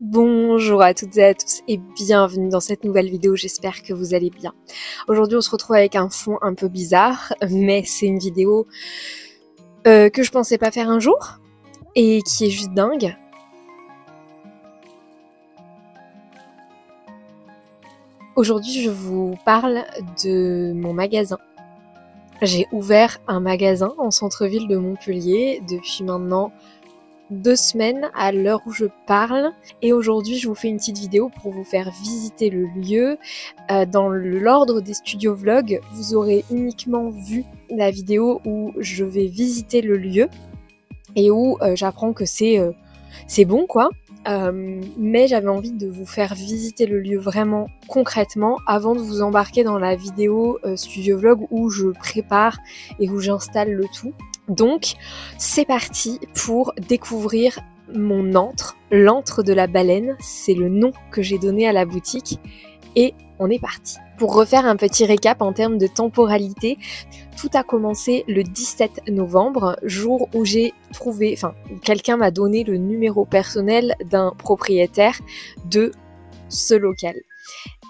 Bonjour à toutes et à tous et bienvenue dans cette nouvelle vidéo, j'espère que vous allez bien. Aujourd'hui on se retrouve avec un fond un peu bizarre, mais c'est une vidéo que je pensais pas faire un jour et qui est juste dingue. Aujourd'hui je vous parle de mon magasin. J'ai ouvert un magasin en centre-ville de Montpellier depuis maintenant 2 semaines à l'heure où je parle, et aujourd'hui je vous fais une petite vidéo pour vous faire visiter le lieu. Dans l'ordre des studios vlog, vous aurez uniquement vu la vidéo où je vais visiter le lieu et où j'apprends que c'est bon quoi. Mais j'avais envie de vous faire visiter le lieu vraiment concrètement avant de vous embarquer dans la vidéo studio vlog où je prépare et où j'installe le tout. Donc c'est parti pour découvrir mon antre, l'antre de la baleine, c'est le nom que j'ai donné à la boutique et on est parti. Pour refaire un petit récap en termes de temporalité, tout a commencé le 17 novembre, jour où j'ai trouvé, quelqu'un m'a donné le numéro personnel d'un propriétaire de ce local.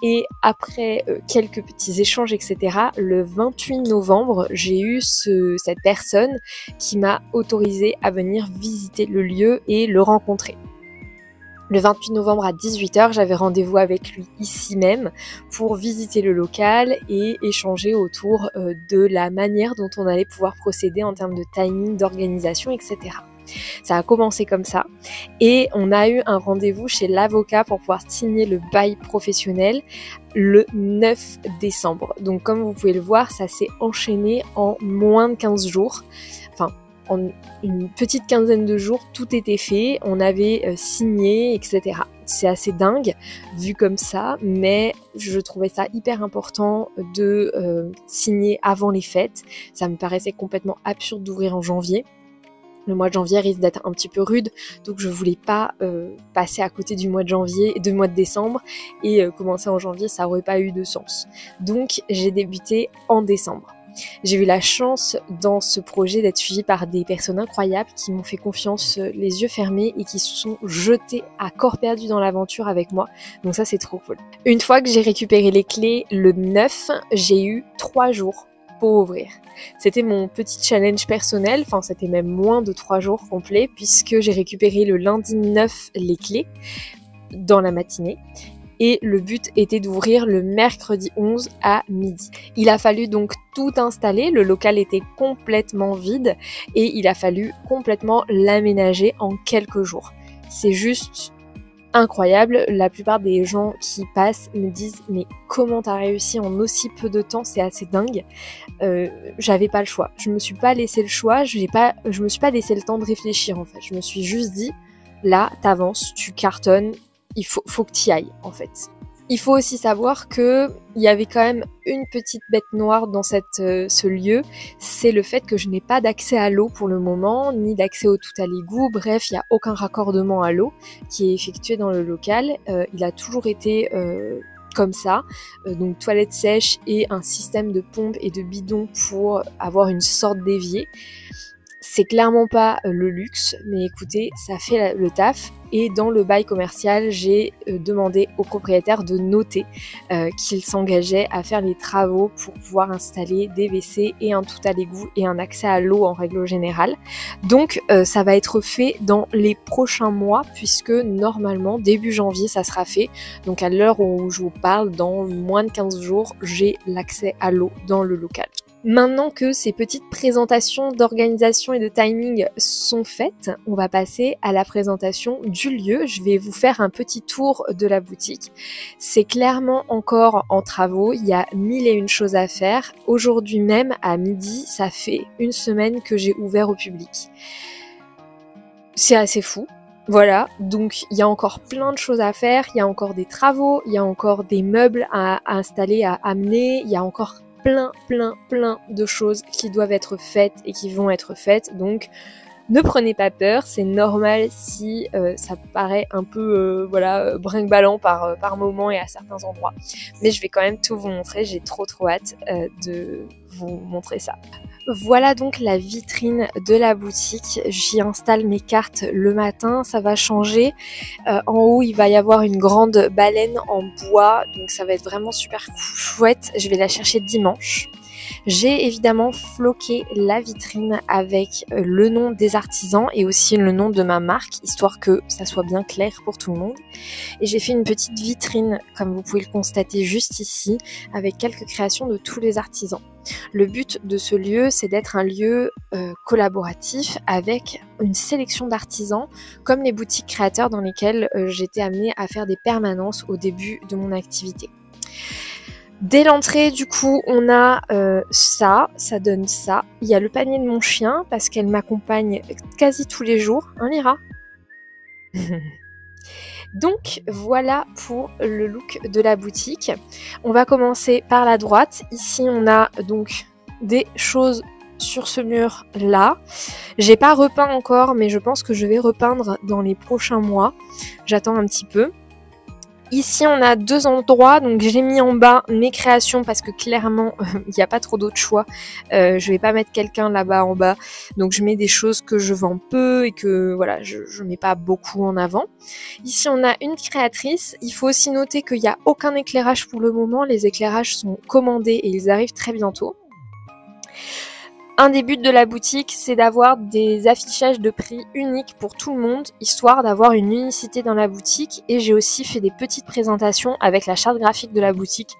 Et après quelques petits échanges, etc., le 28 novembre, j'ai eu cette personne qui m'a autorisé à venir visiter le lieu et le rencontrer. Le 28 novembre à 18 h, j'avais rendez-vous avec lui ici même pour visiter le local et échanger autour de la manière dont on allait pouvoir procéder en termes de timing, d'organisation, etc. Ça a commencé comme ça et on a eu un rendez-vous chez l'avocat pour pouvoir signer le bail professionnel le 9 décembre. Donc comme vous pouvez le voir, ça s'est enchaîné en moins de 15 jours. En une petite quinzaine de jours, tout était fait, on avait signé, etc. C'est assez dingue vu comme ça, mais je trouvais ça hyper important de signer avant les fêtes. Ça me paraissait complètement absurde d'ouvrir en janvier. Le mois de janvier risque d'être un petit peu rude, donc je voulais pas passer à côté du mois de janvier, du mois de décembre, et commencer en janvier, ça aurait pas eu de sens. Donc j'ai débuté en décembre. J'ai eu la chance dans ce projet d'être suivie par des personnes incroyables qui m'ont fait confiance les yeux fermés et qui se sont jetés à corps perdu dans l'aventure avec moi. Donc ça c'est trop cool. Une fois que j'ai récupéré les clés le 9, j'ai eu 3 jours pour ouvrir. C'était mon petit challenge personnel, c'était même moins de 3 jours complets puisque j'ai récupéré le lundi 9 les clés dans la matinée. Et le but était d'ouvrir le mercredi 11 à midi. Il a fallu donc tout installer, le local était complètement vide et il a fallu complètement l'aménager en quelques jours. C'est juste incroyable, la plupart des gens qui passent me disent mais comment t'as réussi en aussi peu de temps, c'est assez dingue. J'avais pas le choix, je me suis pas laissé le choix, je me suis pas laissé le temps de réfléchir en fait, je me suis juste dit là t'avances, tu cartonnes, il faut que tu y ailles en fait. Il faut aussi savoir que il y avait quand même une petite bête noire dans ce lieu, c'est le fait que je n'ai pas d'accès à l'eau pour le moment, ni d'accès au tout à l'égout, bref, il n'y a aucun raccordement à l'eau qui est effectué dans le local, il a toujours été comme ça, donc toilette sèche et un système de pompe et de bidon pour avoir une sorte d'évier. C'est clairement pas le luxe, mais écoutez, ça fait le taf. Et dans le bail commercial, j'ai demandé au propriétaire de noter qu'il s'engageait à faire les travaux pour pouvoir installer des WC et un tout à l'égout et un accès à l'eau en règle générale. Donc ça va être fait dans les prochains mois puisque normalement début janvier ça sera fait. Donc à l'heure où je vous parle, dans moins de 15 jours, j'ai l'accès à l'eau dans le local. Maintenant que ces petites présentations d'organisation et de timing sont faites, on va passer à la présentation du lieu. Je vais vous faire un petit tour de la boutique. C'est clairement encore en travaux, il y a 1001 choses à faire. Aujourd'hui même, à midi, ça fait 1 semaine que j'ai ouvert au public. C'est assez fou. Voilà, donc il y a encore plein de choses à faire, il y a encore des travaux, il y a encore des meubles à installer, à amener, il y a encore plein de choses qui doivent être faites et qui vont être faites. Donc Ne prenez pas peur, c'est normal si ça paraît un peu voilà, brinque-ballant par moment et à certains endroits. Mais je vais quand même tout vous montrer, j'ai trop hâte de vous montrer ça. Voilà donc la vitrine de la boutique. J'y installe mes cartes le matin, ça va changer. En haut, il va y avoir une grande baleine en bois, donc ça va être vraiment super chouette. Je vais la chercher dimanche. J'ai évidemment floqué la vitrine avec le nom des artisans et aussi le nom de ma marque, histoire que ça soit bien clair pour tout le monde. Et j'ai fait une petite vitrine, comme vous pouvez le constater juste ici, avec quelques créations de tous les artisans. Le but de ce lieu, c'est d'être un lieu collaboratif avec une sélection d'artisans, comme les boutiques créateurs dans lesquelles j'étais amenée à faire des permanences au début de mon activité. Dès l'entrée, du coup, on a ça donne ça. Il y a le panier de mon chien, parce qu'elle m'accompagne quasi tous les jours. Hein, Lyra? Donc voilà pour le look de la boutique. On va commencer par la droite. Ici, on a donc des choses sur ce mur là. J'ai pas repeint encore, mais je pense que je vais repeindre dans les prochains mois. J'attends un petit peu. Ici, on a deux endroits, donc j'ai mis en bas mes créations parce que clairement, il n'y a pas trop d'autres choix. Je vais pas mettre quelqu'un là-bas en bas, donc je mets des choses que je vends peu et que voilà, je mets pas beaucoup en avant. Ici, on a une créatrice. Il faut aussi noter qu'il n'y a aucun éclairage pour le moment. Les éclairages sont commandés et ils arrivent très bientôt. Un des buts de la boutique, c'est d'avoir des affichages de prix uniques pour tout le monde, histoire d'avoir une unicité dans la boutique. Et j'ai aussi fait des petites présentations avec la charte graphique de la boutique.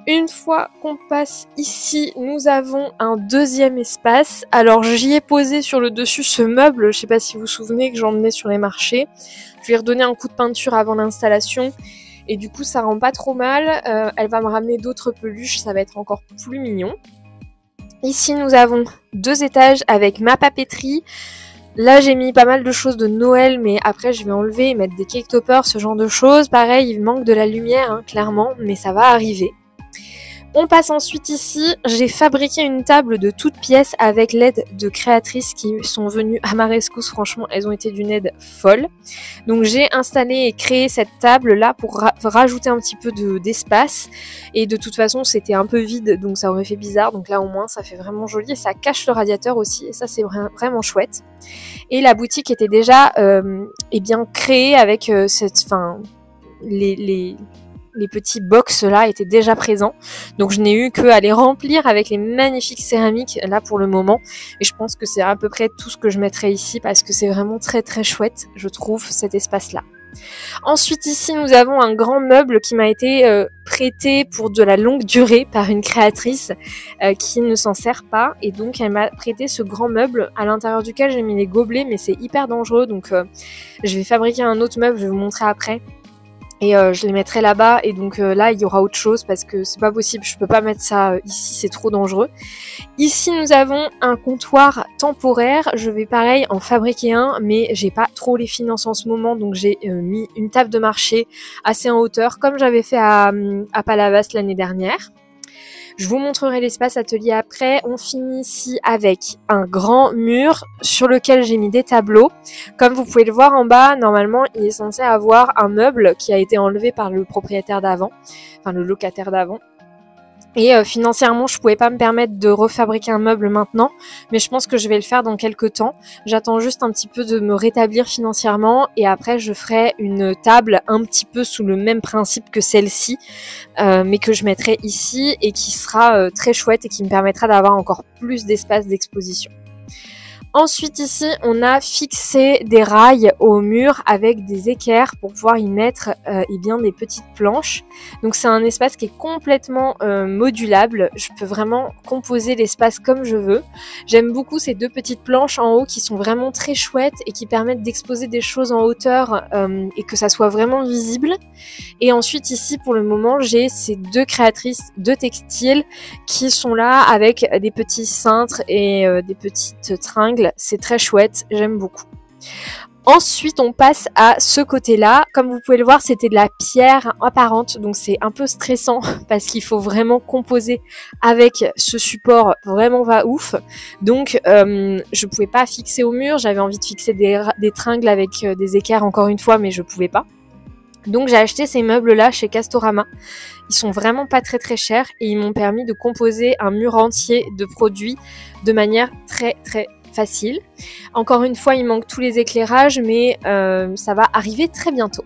Une fois qu'on passe ici, nous avons un deuxième espace. Alors j'y ai posé sur le dessus ce meuble, je sais pas si vous vous souvenez que j'emmenais sur les marchés. Je lui ai redonné un coup de peinture avant l'installation. Et du coup ça rend pas trop mal. Elle va me ramener d'autres peluches, ça va être encore plus mignon. Ici, nous avons deux étages avec ma papeterie. Là, j'ai mis pas mal de choses de Noël, mais après, je vais enlever et mettre des cake toppers, ce genre de choses. Pareil, il manque de la lumière, hein, clairement, mais ça va arriver. On passe ensuite ici, j'ai fabriqué une table de toutes pièces avec l'aide de créatrices qui sont venues à ma rescousse. Franchement, elles ont été d'une aide folle. Donc j'ai installé et créé cette table là pour rajouter un petit peu d'espace. Et de toute façon, c'était un peu vide, donc ça aurait fait bizarre. Donc là au moins, ça fait vraiment joli et ça cache le radiateur aussi. Et ça, c'est vraiment chouette. Et la boutique était déjà eh bien créée avec les petits box là étaient déjà présents, donc je n'ai eu qu'à les remplir avec les magnifiques céramiques là pour le moment, et je pense que c'est à peu près tout ce que je mettrai ici parce que c'est vraiment très très chouette, je trouve, cet espace là. Ensuite ici nous avons un grand meuble qui m'a été prêté pour de la longue durée par une créatrice qui ne s'en sert pas, et donc elle m'a prêté ce grand meuble à l'intérieur duquel j'ai mis les gobelets, mais c'est hyper dangereux, donc je vais fabriquer un autre meuble, je vais vous montrer après. Et je les mettrai là-bas, et donc là il y aura autre chose parce que c'est pas possible, je peux pas mettre ça ici, c'est trop dangereux. Ici nous avons un comptoir temporaire, je vais pareil en fabriquer un, mais j'ai pas trop les finances en ce moment, donc j'ai mis une table de marché assez en hauteur comme j'avais fait à Palavas l'année dernière. Je vous montrerai l'espace atelier après. On finit ici avec un grand mur sur lequel j'ai mis des tableaux. Comme vous pouvez le voir en bas, normalement, il est censé avoir un meuble qui a été enlevé par le propriétaire d'avant, enfin le locataire d'avant. Et financièrement, je pouvais pas me permettre de refabriquer un meuble maintenant, mais je pense que je vais le faire dans quelques temps. J'attends juste un petit peu de me rétablir financièrement, et après je ferai une table un petit peu sous le même principe que celle-ci, mais que je mettrai ici et qui sera très chouette et qui me permettra d'avoir encore plus d'espace d'exposition. Ensuite ici, on a fixé des rails au mur avec des équerres pour pouvoir y mettre eh bien, des petites planches. Donc c'est un espace qui est complètement modulable. Je peux vraiment composer l'espace comme je veux. J'aime beaucoup ces deux petites planches en haut qui sont vraiment très chouettes et qui permettent d'exposer des choses en hauteur et que ça soit vraiment visible. Et ensuite ici, pour le moment, j'ai ces deux créatrices de textiles qui sont là avec des petits cintres et des petites tringles. C'est très chouette, j'aime beaucoup. Ensuite, on passe à ce côté-là. Comme vous pouvez le voir, c'était de la pierre apparente, donc c'est un peu stressant parce qu'il faut vraiment composer avec ce support vraiment va ouf. Donc, je pouvais pas fixer au mur. J'avais envie de fixer des tringles avec des équerres encore une fois, mais je pouvais pas. Donc, j'ai acheté ces meubles-là chez Castorama. Ils sont vraiment pas très très chers et ils m'ont permis de composer un mur entier de produits de manière très très facile. Encore une fois, il manque tous les éclairages, mais ça va arriver très bientôt.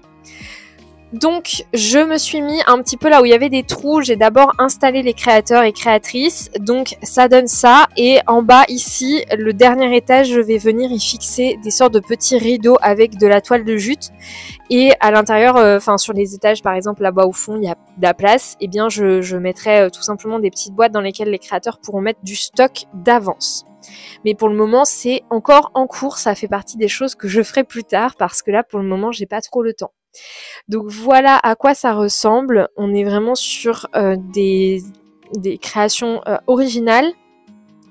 Donc, je me suis mis un petit peu là où il y avait des trous. J'ai d'abord installé les créateurs et créatrices. Donc, ça donne ça. Et en bas, ici, le dernier étage, je vais venir y fixer des sortes de petits rideaux avec de la toile de jute. Et à l'intérieur, sur les étages, par exemple, là-bas au fond, il y a de la place. Eh bien, je mettrai tout simplement des petites boîtes dans lesquelles les créateurs pourront mettre du stock d'avance. Mais pour le moment, c'est encore en cours. Ça fait partie des choses que je ferai plus tard parce que là, pour le moment, j'ai pas trop le temps. Donc voilà à quoi ça ressemble. On est vraiment sur des créations originales.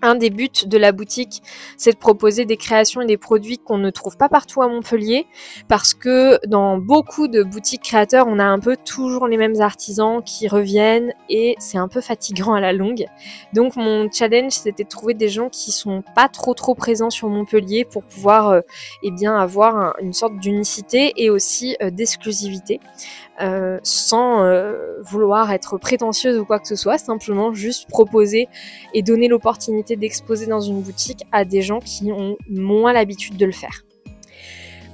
Un des buts de la boutique, c'est de proposer des créations et des produits qu'on ne trouve pas partout à Montpellier, parce que dans beaucoup de boutiques créateurs, on a un peu toujours les mêmes artisans qui reviennent et c'est un peu fatigant à la longue. Donc mon challenge, c'était de trouver des gens qui sont pas trop présents sur Montpellier pour pouvoir avoir une sorte d'unicité et aussi d'exclusivité. Sans vouloir être prétentieuse ou quoi que ce soit, simplement juste proposer et donner l'opportunité d'exposer dans une boutique à des gens qui ont moins l'habitude de le faire.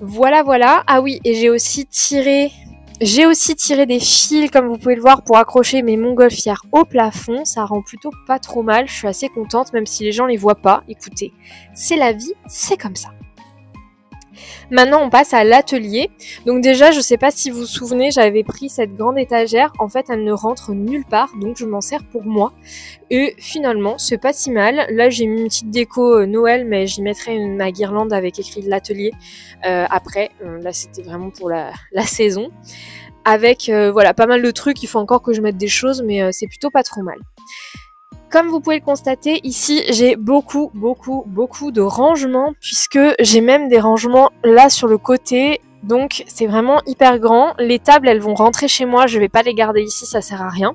Voilà. Ah oui, et j'ai aussi tiré des fils, comme vous pouvez le voir, pour accrocher mes montgolfières au plafond. Ça rend plutôt pas trop mal, je suis assez contente, même si les gens les voient pas. Écoutez, c'est la vie, c'est comme ça. Maintenant, on passe à l'atelier. Donc déjà, je sais pas si vous vous souvenez, j'avais pris cette grande étagère. En fait, elle ne rentre nulle part, donc je m'en sers pour moi. Et finalement, c'est pas si mal. Là, j'ai mis une petite déco Noël, mais j'y mettrai ma guirlande avec écrit de l'atelier après. Là, c'était vraiment pour la saison. Avec pas mal de trucs. Il faut encore que je mette des choses, mais c'est plutôt pas trop mal. Comme vous pouvez le constater, ici, j'ai beaucoup de rangements, puisque j'ai même des rangements là sur le côté. Donc, c'est vraiment hyper grand. Les tables, elles vont rentrer chez moi. Je vais pas les garder ici, ça sert à rien.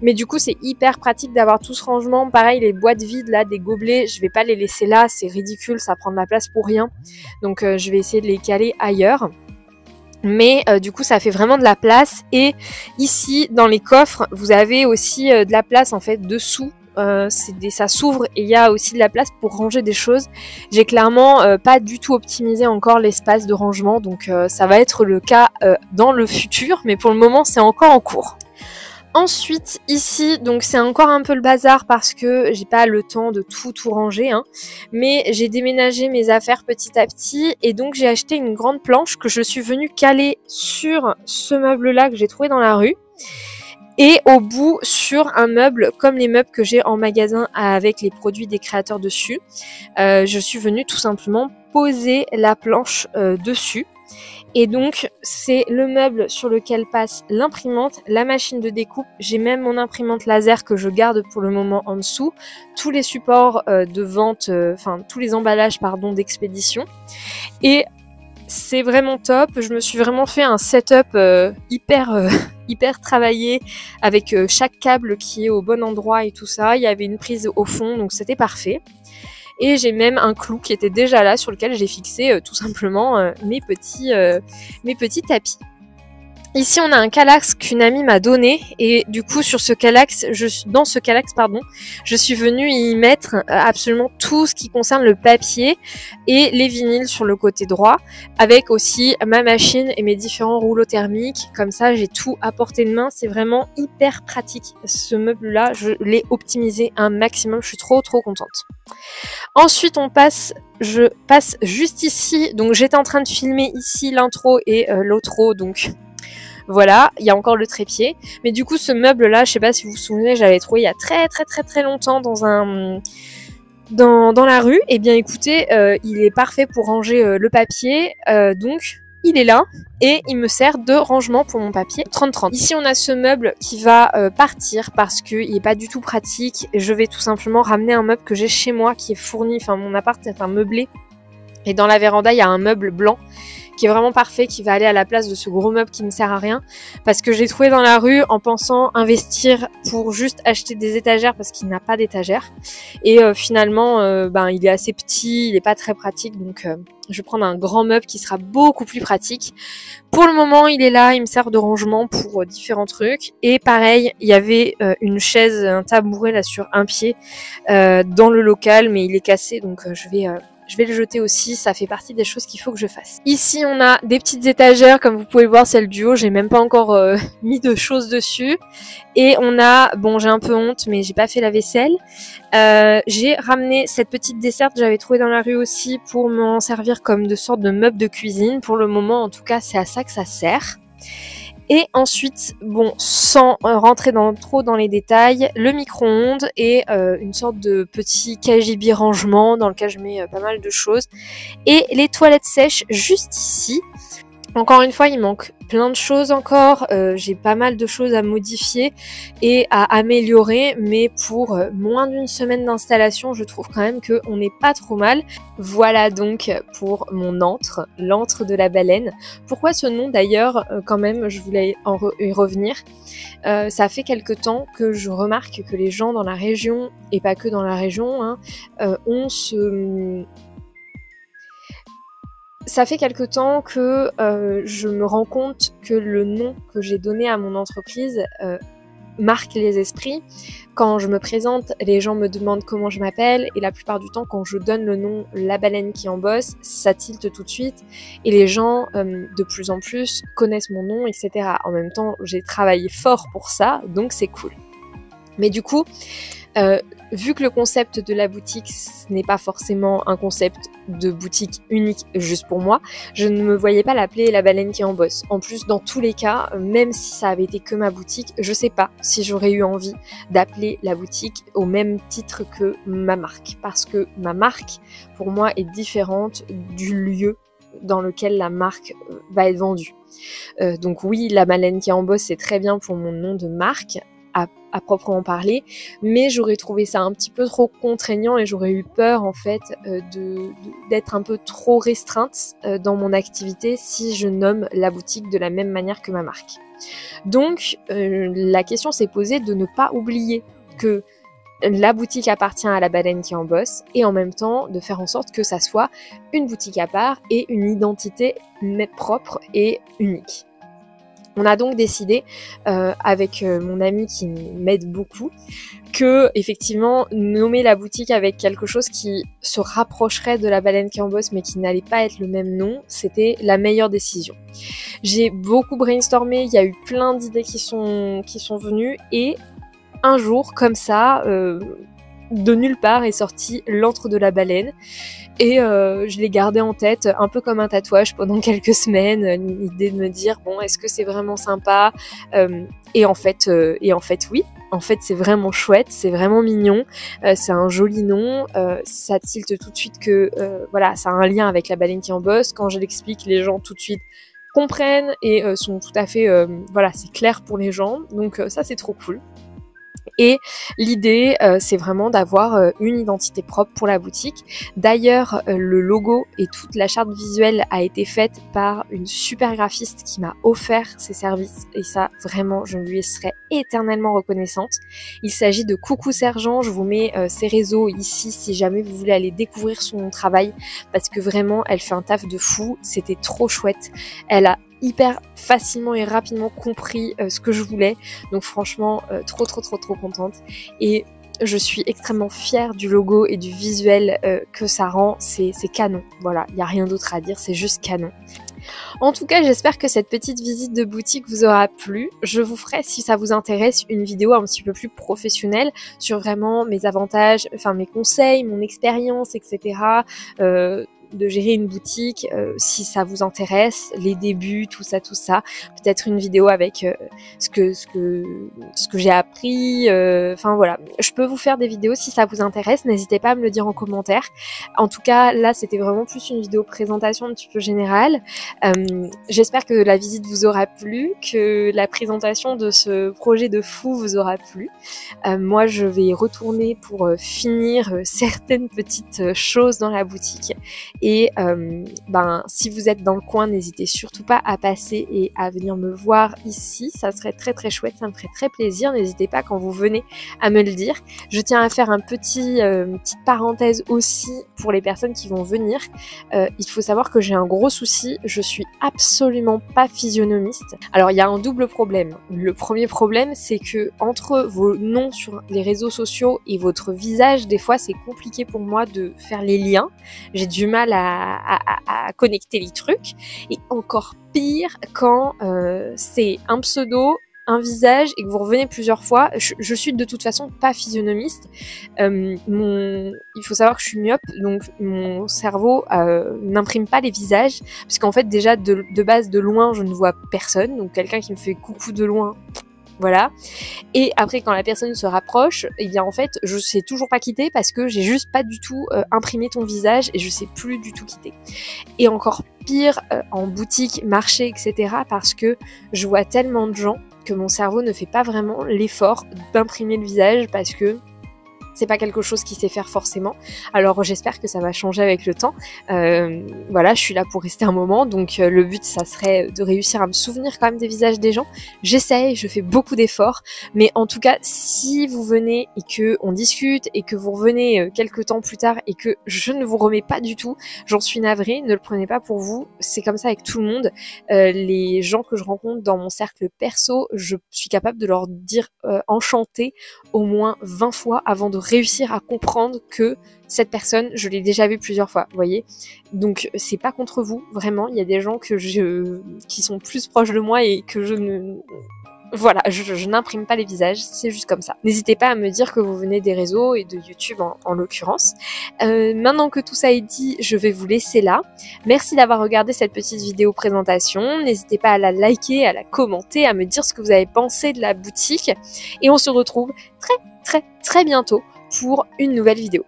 Mais du coup, c'est hyper pratique d'avoir tout ce rangement. Pareil, les boîtes vides, là, des gobelets, je vais pas les laisser là. C'est ridicule, ça prend de la place pour rien. Donc, je vais essayer de les caler ailleurs. Mais du coup, ça fait vraiment de la place. Et ici, dans les coffres, vous avez aussi de la place en fait dessous. Ça s'ouvre et il y a aussi de la place pour ranger des choses. J'ai clairement pas du tout optimisé encore l'espace de rangement, donc ça va être le cas dans le futur, mais pour le moment, c'est encore en cours. Ensuite, ici, donc c'est encore un peu le bazar parce que j'ai pas le temps de tout ranger, hein, mais j'ai déménagé mes affaires petit à petit et donc j'ai acheté une grande planche que je suis venue caler sur ce meuble-là que j'ai trouvé dans la rue et au bout sur un meuble comme les meubles que j'ai en magasin avec les produits des créateurs dessus. Je suis venue tout simplement poser la planche dessus. Et donc, c'est le meuble sur lequel passe l'imprimante, la machine de découpe. J'ai même mon imprimante laser que je garde pour le moment en dessous. Tous les supports de vente, tous les emballages, d'expédition. Et c'est vraiment top. Je me suis vraiment fait un setup hyper travaillé avec chaque câble qui est au bon endroit et tout ça. Il y avait une prise au fond, donc c'était parfait. Et j'ai même un clou qui était déjà là sur lequel j'ai fixé tout simplement mes petits tapis. Ici, on a un Kallax qu'une amie m'a donné et du coup, dans ce Kallax, je suis venue y mettre absolument tout ce qui concerne le papier et les vinyles sur le côté droit, avec aussi ma machine et mes différents rouleaux thermiques. Comme ça, j'ai tout à portée de main. C'est vraiment hyper pratique. Ce meuble-là, je l'ai optimisé un maximum. Je suis trop contente. Ensuite, je passe juste ici. Donc, j'étais en train de filmer ici l'intro et l'outro, donc... Voilà, il y a encore le trépied. Mais du coup, ce meuble-là, je sais pas si vous vous souvenez, j'avais trouvé il y a très longtemps dans la rue. Eh bien, écoutez, il est parfait pour ranger le papier. Donc, il est là et il me sert de rangement pour mon papier 30-30. Ici, on a ce meuble qui va partir parce qu'il est pas du tout pratique. Je vais tout simplement ramener un meuble que j'ai chez moi qui est fourni. Enfin, mon appart est un meublé Et dans la véranda, il y a un meuble blanc qui est vraiment parfait, qui va aller à la place de ce gros meuble qui ne sert à rien, parce que j'ai trouvé dans la rue en pensant investir pour juste acheter des étagères parce qu'il n'a pas d'étagère. Et finalement, il est assez petit, il n'est pas très pratique, donc je vais prendre un grand meuble qui sera beaucoup plus pratique. Pour le moment, il est là, il me sert de rangement pour différents trucs. Et pareil, il y avait une chaise, un tabouret là sur un pied dans le local, mais il est cassé, donc je vais le jeter aussi, ça fait partie des choses qu'il faut que je fasse. Ici, on a des petites étagères, comme vous pouvez le voir, celle du haut, j'ai même pas encore mis de choses dessus. Et on a, bon, j'ai un peu honte, mais j'ai pas fait la vaisselle. J'ai ramené cette petite desserte que j'avais trouvée dans la rue aussi pour m'en servir comme de sorte de meuble de cuisine. Pour le moment, en tout cas, c'est à ça que ça sert. Et ensuite, bon, sans rentrer trop dans les détails, le micro-ondes et une sorte de petit KGB rangement dans lequel je mets pas mal de choses. Et les toilettes sèches juste ici. Encore une fois, il manque plein de choses encore, j'ai pas mal de choses à modifier et à améliorer, mais pour moins d'une semaine d'installation, je trouve quand même qu'on n'est pas trop mal. Voilà donc pour mon antre, l'antre de la baleine. Pourquoi ce nom d'ailleurs, quand même, je voulais y revenir. Ça fait quelque temps que je remarque que les gens dans la région, et pas que dans la région, hein, Ça fait quelque temps que je me rends compte que le nom que j'ai donné à mon entreprise marque les esprits. Quand je me présente, les gens me demandent comment je m'appelle et la plupart du temps, quand je donne le nom La Baleine qui en bosse, ça tilte tout de suite et les gens de plus en plus connaissent mon nom, etc. En même temps, j'ai travaillé fort pour ça, donc c'est cool. Mais du coup, vu que le concept de la boutique, ce n'est pas forcément un concept de boutique unique juste pour moi, je ne me voyais pas l'appeler La Baleine qui en bosse. En plus, dans tous les cas, même si ça avait été que ma boutique, je sais pas si j'aurais eu envie d'appeler la boutique au même titre que ma marque. Parce que ma marque, pour moi, est différente du lieu dans lequel la marque va être vendue. Donc oui, La Baleine qui en bosse, c'est très bien pour mon nom de marque, à proprement parler, mais j'aurais trouvé ça un petit peu trop contraignant et j'aurais eu peur en fait d'être un peu trop restreinte dans mon activité si je nomme la boutique de la même manière que ma marque. Donc la question s'est posée de ne pas oublier que la boutique appartient à La Baleine qui en bosse et en même temps de faire en sorte que ça soit une boutique à part et une identité propre et unique. On a donc décidé, avec mon ami qui m'aide beaucoup, que effectivement nommer la boutique avec quelque chose qui se rapprocherait de La Baleine qui en bosse mais qui n'allait pas être le même nom, c'était la meilleure décision. J'ai beaucoup brainstormé, il y a eu plein d'idées qui sont venues et un jour, comme ça, de nulle part est sorti l'antre de la baleine. Et je l'ai gardé en tête, un peu comme un tatouage pendant quelques semaines, l'idée de me dire bon, est-ce que c'est vraiment sympa, et en fait oui. En fait, c'est vraiment chouette, c'est vraiment mignon, c'est un joli nom, ça tilte tout de suite que voilà, ça a un lien avec La Baleine qui en bosse. Quand je l'explique, les gens tout de suite comprennent et sont tout à fait, voilà, c'est clair pour les gens. Donc ça, c'est trop cool. Et l'idée, c'est vraiment d'avoir une identité propre pour la boutique. D'ailleurs, le logo et toute la charte visuelle a été faite par une super graphiste qui m'a offert ses services. Et ça, vraiment, je lui serai éternellement reconnaissante. Il s'agit de Coucou Sergent. Je vous mets ses réseaux ici si jamais vous voulez aller découvrir son travail. Parce que vraiment, elle fait un taf de fou. C'était trop chouette. Elle a hyper facilement et rapidement compris ce que je voulais, donc franchement trop contente et je suis extrêmement fière du logo et du visuel que ça rend, c'est canon, voilà, il n'y a rien d'autre à dire, c'est juste canon. En tout cas, j'espère que cette petite visite de boutique vous aura plu. Je vous ferai, si ça vous intéresse, une vidéo un petit peu plus professionnelle sur vraiment mes avantages, enfin mes conseils, mon expérience, etc. De gérer une boutique, si ça vous intéresse, les débuts, tout ça, peut-être une vidéo avec ce que j'ai appris, enfin voilà, je peux vous faire des vidéos si ça vous intéresse, n'hésitez pas à me le dire en commentaire. En tout cas, là c'était vraiment plus une vidéo présentation un petit peu générale. J'espère que la visite vous aura plu, que la présentation de ce projet de fou vous aura plu. Moi je vais retourner pour finir certaines petites choses dans la boutique. et si vous êtes dans le coin, n'hésitez surtout pas à passer et à venir me voir ici, ça serait très très chouette, ça me ferait très plaisir. N'hésitez pas quand vous venez à me le dire. Je tiens à faire une petite parenthèse aussi pour les personnes qui vont venir. Il faut savoir que j'ai un gros souci, je suis absolument pas physionomiste. Alors il y a un double problème. Le premier problème, c'est que entre vos noms sur les réseaux sociaux et votre visage, des fois c'est compliqué pour moi de faire les liens. J'ai du mal à connecter les trucs. Et encore pire quand c'est un pseudo, un visage et que vous revenez plusieurs fois. Je suis de toute façon pas physionomiste. Il faut savoir que je suis myope, donc mon cerveau n'imprime pas les visages, parce qu'en fait déjà de base de loin je ne vois personne, donc quelqu'un qui me fait coucou de loin, voilà. Et après quand la personne se rapproche, et bien en fait je sais toujours pas quitter parce que j'ai juste pas du tout imprimé ton visage et je sais plus du tout quitter. Et encore pire en boutique, marché, etc. parce que je vois tellement de gens que mon cerveau ne fait pas vraiment l'effort d'imprimer le visage parce que c'est pas quelque chose qu'il sait faire forcément. Alors j'espère que ça va changer avec le temps. Voilà, je suis là pour rester un moment, donc le but ça serait de réussir à me souvenir quand même des visages des gens. J'essaye, je fais beaucoup d'efforts, mais en tout cas si vous venez et que on discute et que vous revenez quelques temps plus tard et que je ne vous remets pas du tout, j'en suis navrée, ne le prenez pas pour vous, c'est comme ça avec tout le monde. Les gens que je rencontre dans mon cercle perso, je suis capable de leur dire enchanté au moins 20 fois avant de réussir à comprendre que cette personne, je l'ai déjà vue plusieurs fois, vous voyez. Donc c'est pas contre vous, vraiment, il y a des gens qui sont plus proches de moi et que je n'imprime pas les visages, c'est juste comme ça. N'hésitez pas à me dire que vous venez des réseaux et de YouTube en l'occurrence. Maintenant que tout ça est dit, je vais vous laisser là. Merci d'avoir regardé cette petite vidéo présentation. N'hésitez pas à la liker, à la commenter, à me dire ce que vous avez pensé de la boutique. Et on se retrouve très très très bientôt pour une nouvelle vidéo.